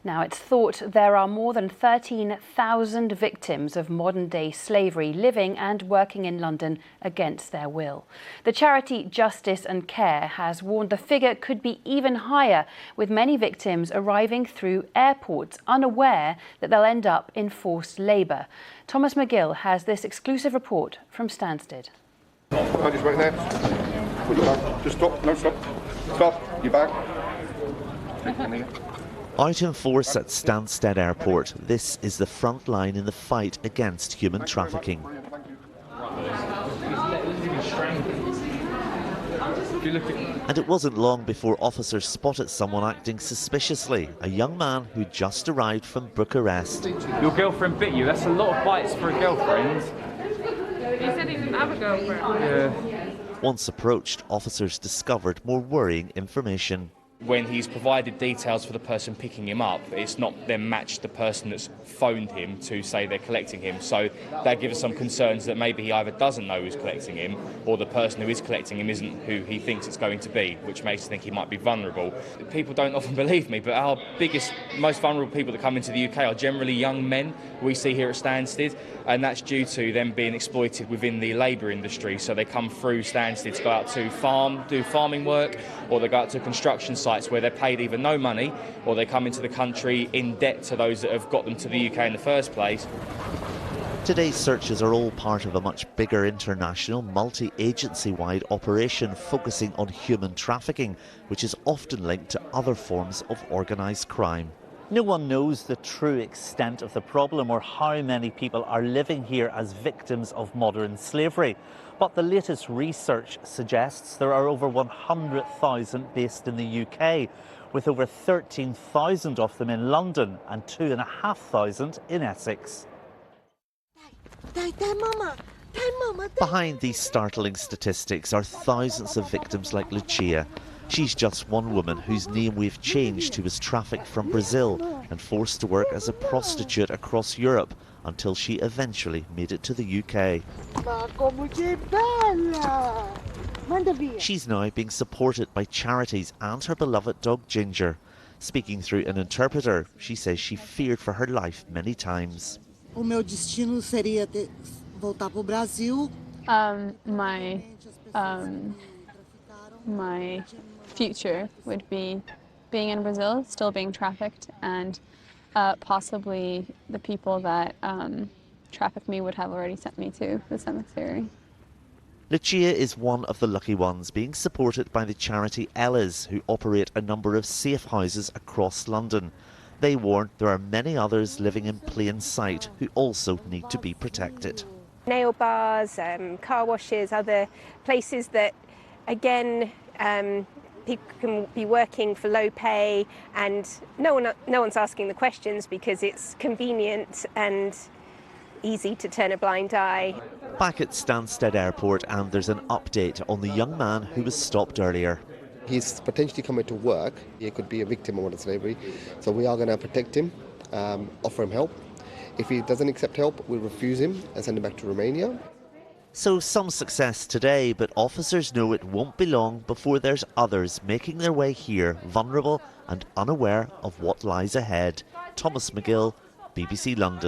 Now, it's thought there are more than 13,000 victims of modern-day slavery living and working in London against their will. The charity Justice and Care has warned the figure could be even higher, with many victims arriving through airports, unaware that they'll end up in forced labour. Thomas Magill has this exclusive report from Stansted. Just right there. Put your bag. Just stop. No, stop. Stop. Your bag. Out in force at Stansted Airport, this is the front line in the fight against human trafficking. And it wasn't long before officers spotted someone acting suspiciously, a young man who just arrived from Bucharest. Your girlfriend bit you, that's a lot of bites for a girlfriend. He said he didn't have a girlfriend. Yeah. Once approached, officers discovered more worrying information. When he's provided details for the person picking him up, it's not then matched the person that's phoned him to say they're collecting him. So that gives us some concerns that maybe he either doesn't know who's collecting him, or the person who is collecting him isn't who he thinks it's going to be, which makes us think he might be vulnerable. People don't often believe me, but our biggest, most vulnerable people that come into the UK are generally young men we see here at Stansted, and that's due to them being exploited within the labour industry. So they come through Stansted to go out to do farming work, or they go out to construction sites where they're paid either no money, or they come into the country in debt to those that have got them to the UK in the first place. Today's searches are all part of a much bigger international, multi-agency-wide operation focusing on human trafficking, which is often linked to other forms of organised crime. No one knows the true extent of the problem or how many people are living here as victims of modern slavery. But the latest research suggests there are over 100,000 based in the UK, with over 13,000 of them in London and 2,500 in Essex. Behind these startling statistics are thousands of victims like Lucia. She's just one woman whose name we've changed, who was trafficked from Brazil and forced to work as a prostitute across Europe until she eventually made it to the UK. She's now being supported by charities and her beloved dog Ginger. Speaking through an interpreter, she says she feared for her life many times. My future would be being in Brazil, still being trafficked, and possibly the people that trafficked me would have already sent me to the cemetery. Lucia is one of the lucky ones, being supported by the charity Ella's, who operate a number of safe houses across London. They warn there are many others living in plain sight who also need to be protected. Nail bars, car washes, other places that, again, people can be working for low pay, and no one's asking the questions because it's convenient and easy to turn a blind eye. Back at Stansted Airport, and there's an update on the young man who was stopped earlier. He's potentially coming to work. He could be a victim of modern slavery, so we are going to protect him, offer him help. If he doesn't accept help, we'll refuse him and send him back to Romania. So some success today, but officers know it won't be long before there's others making their way here, vulnerable and unaware of what lies ahead. Thomas Magill, BBC London.